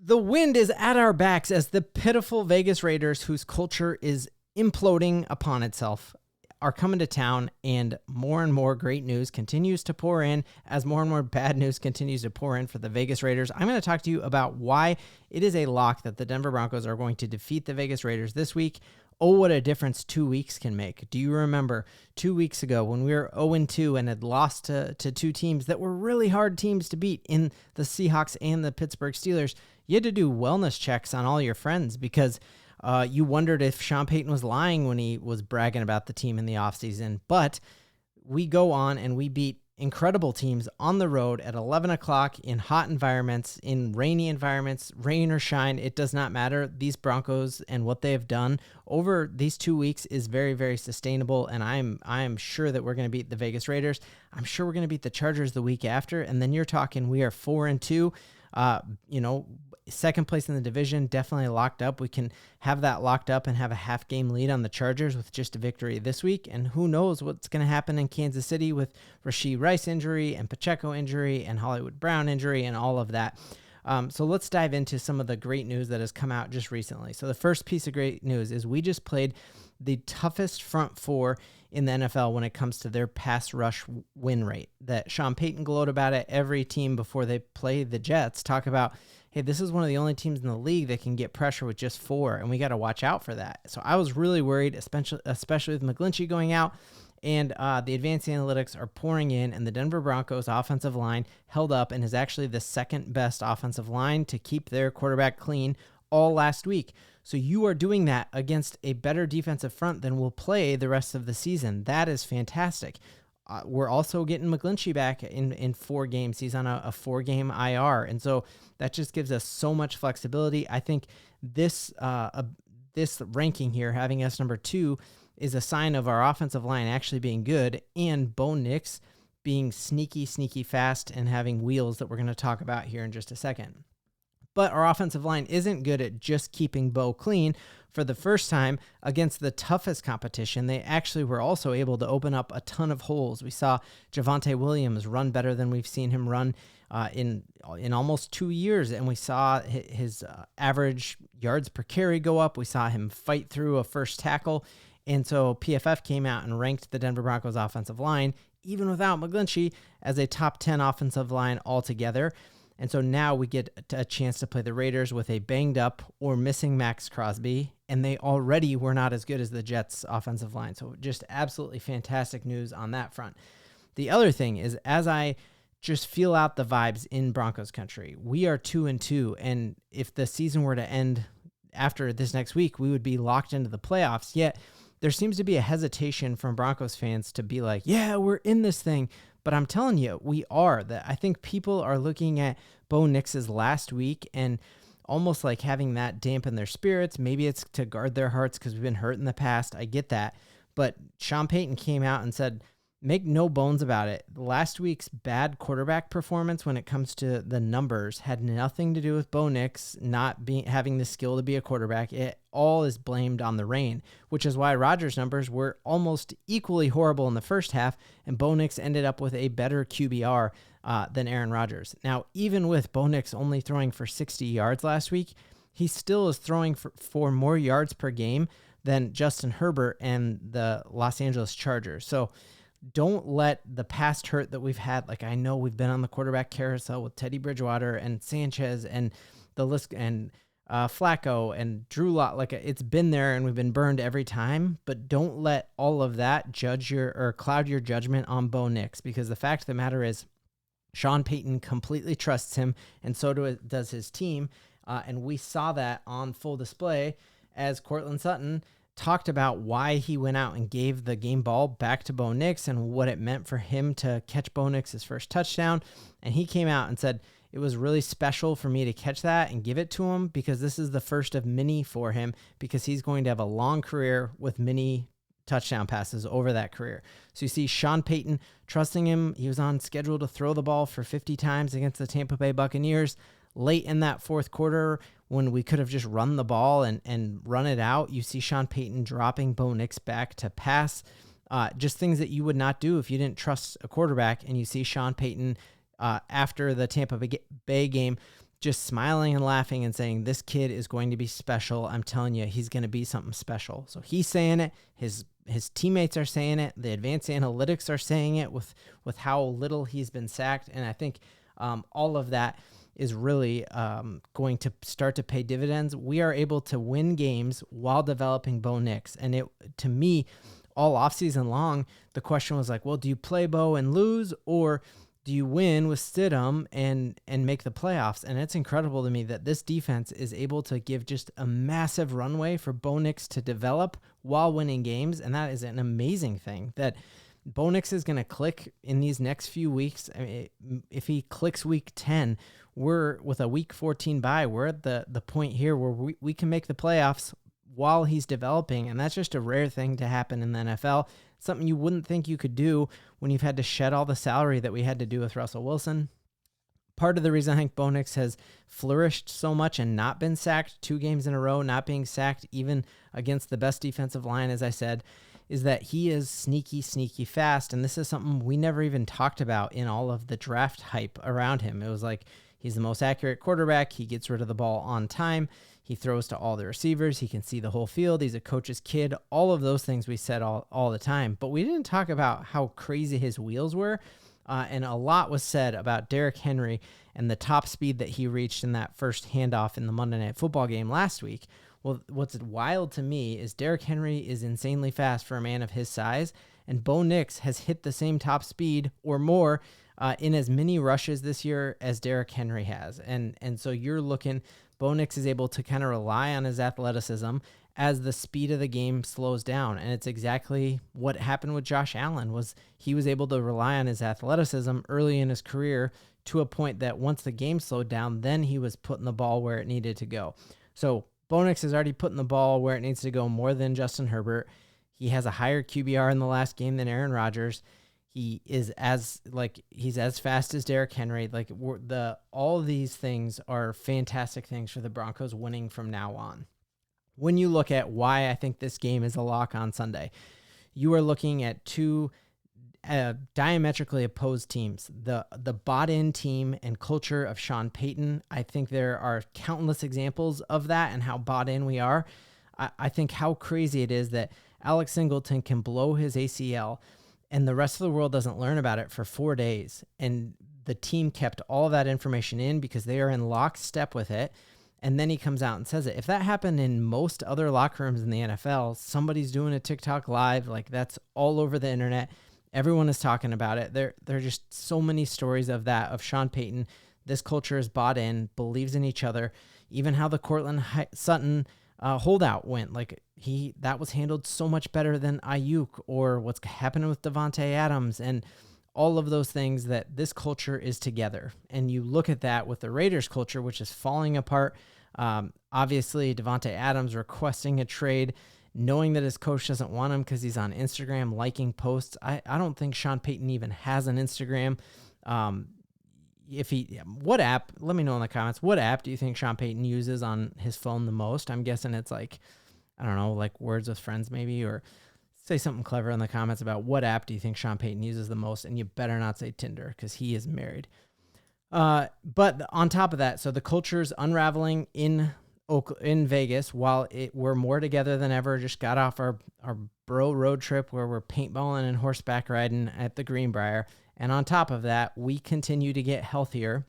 The wind is at our backs as the pitiful Vegas Raiders, whose culture is imploding upon itself, are coming to town, and more great news continues to pour in as more and more bad news continues to pour in for the Vegas Raiders. I'm going to talk to you about why it is a lock that the Denver Broncos are going to defeat the Vegas Raiders this week. Oh, what a difference 2 weeks can make. Do you remember 2 weeks ago when we were 0-2 and had lost to two teams that were really hard teams to beat in the Seahawks and the Pittsburgh Steelers? You had to do wellness checks on all your friends because you wondered if Sean Payton was lying when he was bragging about the team in the offseason. But we go on and we beat incredible teams on the road at 11 o'clock in hot environments, in rainy environments, rain or shine. It does not matter. These Broncos and what they have done over these 2 weeks is very, very sustainable. And I'm sure that we're going to beat the Vegas Raiders. I'm sure we're going to beat the Chargers the week after. And then you're talking, we are 4-2. Second place in the division, definitely locked up. We can have that locked up and have a half game lead on the Chargers with just a victory this week. And who knows what's going to happen in Kansas City with Rashee Rice injury and Pacheco injury and Hollywood Brown injury and all of that. So let's dive into some of the great news that has come out just recently. So the first piece of great news is we just played the toughest front four in the NFL when it comes to their pass rush win rate. That Sean Payton glowed about it. Every team before they play the Jets talk about, hey, this is one of the only teams in the league that can get pressure with just 4, and we got to watch out for that. So I was really worried, especially with McGlinchey going out, and the advanced analytics are pouring in, and the Denver Broncos offensive line held up and is actually the second best offensive line to keep their quarterback clean all last week. So you are doing that against a better defensive front than will play the rest of the season. That is fantastic. We're also getting McGlinchey back in 4 games. He's on a 4-game IR. And so that just gives us so much flexibility. I think this ranking here, having us number 2, is a sign of our offensive line actually being good and Bo Nix being sneaky fast and having wheels that we're going to talk about here in just a second. But our offensive line isn't good at just keeping Bo clean. For the first time against the toughest competition, they actually were also able to open up a ton of holes. We saw Javonte Williams run better than we've seen him run in almost 2 years, and we saw his average yards per carry go up. We saw him fight through a first tackle, and so PFF came out and ranked the Denver Broncos offensive line, even without McGlinchey, as a top 10 offensive line altogether. And so now we get a chance to play the Raiders with a banged up or missing Max Crosby, and they already were not as good as the Jets offensive line. So just absolutely fantastic news on that front. The other thing is, as I just feel out the vibes in Broncos country, we are 2-2, and if the season were to end after this next week, we would be locked into the playoffs. Yet there seems to be a hesitation from Broncos fans to be like, yeah, we're in this thing. But I'm telling you, we are. That I think people are looking at Bo Nix's last week and almost like having that dampen their spirits. Maybe it's to guard their hearts because we've been hurt in the past. I get that. But Sean Payton came out and said, make no bones about it. Last week's bad quarterback performance when it comes to the numbers had nothing to do with Bo Nix not having the skill to be a quarterback. It all is blamed on the rain, which is why Rodgers' numbers were almost equally horrible in the first half, and Bo Nix ended up with a better QBR than Aaron Rodgers. Now, even with Bo Nix only throwing for 60 yards last week, he still is throwing for more yards per game than Justin Herbert and the Los Angeles Chargers. So don't let the past hurt that we've had. Like, I know we've been on the quarterback carousel with Teddy Bridgewater and Sanchez and the list and Flacco and Drew Lock. Like, it's been there and we've been burned every time, but don't let all of that cloud your judgment on Bo Nix, because the fact of the matter is Sean Payton completely trusts him, and so does his team. And we saw that on full display as Courtland Sutton talked about why he went out and gave the game ball back to Bo Nix and what it meant for him to catch Bo Nix's first touchdown. And he came out and said, it was really special for me to catch that and give it to him because this is the first of many for him, because he's going to have a long career with many touchdown passes over that career. So you see Sean Payton trusting him. He was on schedule to throw the ball for 50 times against the Tampa Bay Buccaneers. Late in that fourth quarter, when we could have just run the ball and run it out, you see Sean Payton dropping Bo Nix back to pass. Just things that you would not do if you didn't trust a quarterback. And you see Sean Payton after the Tampa Bay game just smiling and laughing and saying, this kid is going to be special. I'm telling you, he's going to be something special. So he's saying it. His teammates are saying it. The advanced analytics are saying it with how little he's been sacked. And I think all of that is really going to start to pay dividends. We are able to win games while developing Bo Nix. And to me, all offseason long, the question was like, well, do you play Bo and lose, or do you win with Stidham and make the playoffs? And it's incredible to me that this defense is able to give just a massive runway for Bo Nix to develop while winning games. And that is an amazing thing that Bo Nix is going to click in these next few weeks. I mean, if he clicks week 10, we're with a week 14 bye. We're at the point here where we can make the playoffs while he's developing. And that's just a rare thing to happen in the NFL. Something you wouldn't think you could do when you've had to shed all the salary that we had to do with Russell Wilson. Part of the reason I think Bo Nix has flourished so much and not been sacked 2 games in a row, not being sacked even against the best defensive line, as I said, is that he is sneaky fast. And this is something we never even talked about in all of the draft hype around him. It was like, he's the most accurate quarterback. He gets rid of the ball on time. He throws to all the receivers. He can see the whole field. He's a coach's kid. All of those things we said all the time. But we didn't talk about how crazy his wheels were. And a lot was said about Derrick Henry and the top speed that he reached in that first handoff in the Monday Night Football game last week. Well, what's wild to me is Derrick Henry is insanely fast for a man of his size, and Bo Nix has hit the same top speed or more in as many rushes this year as Derrick Henry has. And so you're looking, Bo Nix is able to kind of rely on his athleticism as the speed of the game slows down. And it's exactly what happened with Josh Allen. Was he was able to rely on his athleticism early in his career to a point that once the game slowed down, then he was putting the ball where it needed to go. So Bo Nix is already putting the ball where it needs to go more than Justin Herbert. He has a higher QBR in the last game than Aaron Rodgers. He is he's as fast as Derrick Henry. All of these things are fantastic things for the Broncos winning from now on. When you look at why I think this game is a lock on Sunday, you are looking at 2 diametrically opposed teams. The bought-in team and culture of Sean Payton. I think there are countless examples of that and how bought in we are. I think how crazy it is that Alex Singleton can blow his ACL and the rest of the world doesn't learn about it for 4 days. And the team kept all that information in because they are in lockstep with it. And then he comes out and says it. If that happened in most other locker rooms in the NFL, somebody's doing a TikTok live, like that's all over the internet. Everyone is talking about it. There are just so many stories of that, of Sean Payton. This culture is bought in, believes in each other. Even how the Cortland Sutton holdout went, that was handled so much better than Ayuk, or what's happening with Devontae Adams, and all of those things, that this culture is together. And you look at that with the Raiders culture, which is falling apart. Obviously, Devontae Adams requesting a trade, knowing that his coach doesn't want him because he's on Instagram liking posts. I don't think Sean Payton even has an Instagram. What app, let me know in the comments, what app do you think Sean Payton uses on his phone the most? I'm guessing it's Words with Friends maybe, or say something clever in the comments about what app do you think Sean Payton uses the most, and you better not say Tinder because he is married. But on top of that, so the culture's unraveling in Vegas while we're more together than ever. Just got off our bro road trip where we're paintballing and horseback riding at the Greenbrier. And on top of that, we continue to get healthier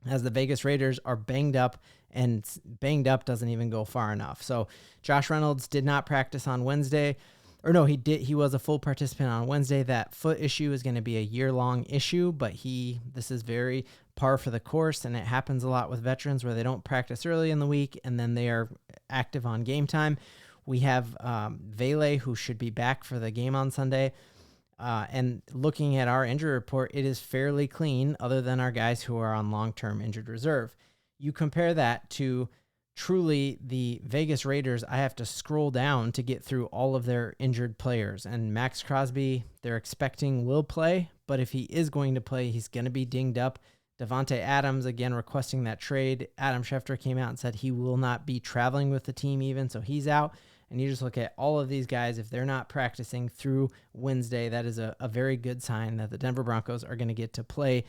as the Vegas Raiders are banged up, and banged up doesn't even go far enough. So Josh Reynolds did not practice on Wednesday. Or no, he did. He was a full participant on Wednesday. That foot issue is going to be a year-long issue, but this is very par for the course, and it happens a lot with veterans where they don't practice early in the week and then they are active on game time. We have Vele, who should be back for the game on Sunday. And looking at our injury report, it is fairly clean other than our guys who are on long-term injured reserve. You compare that to truly the Vegas Raiders, I have to scroll down to get through all of their injured players. And Max Crosby, they're expecting will play, but if he is going to play, he's going to be dinged up. Devontae Adams, again, requesting that trade. Adam Schefter came out and said he will not be traveling with the team even, so he's out. And you just look at all of these guys, if they're not practicing through Wednesday, that is a very good sign that the Denver Broncos are going to get to play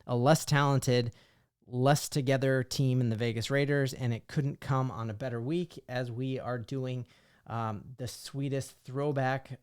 a less talented, less together team in the Vegas Raiders, and it couldn't come on a better week as we are doing the sweetest throwback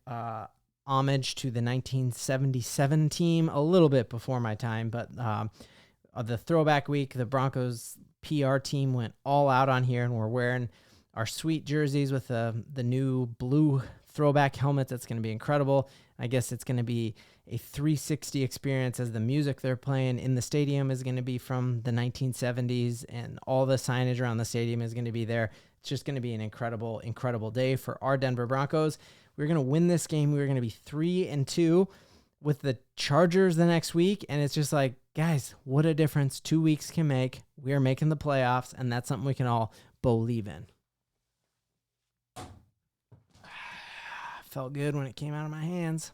homage to the 1977 team, a little bit before my time, but the throwback week, the Broncos PR team went all out on here, and we're wearing our sweet jerseys with the new blue throwback helmets. That's going to be incredible. I guess it's going to be a 360 experience as the music they're playing in the stadium is going to be from the 1970s, and all the signage around the stadium is going to be there. It's just going to be an incredible, incredible day for our Denver Broncos. We're going to win this game. We're going to be 3-2 with the Chargers the next week, and it's just like, guys, what a difference 2 weeks can make. We are making the playoffs, and that's something we can all believe in. Felt good when it came out of my hands.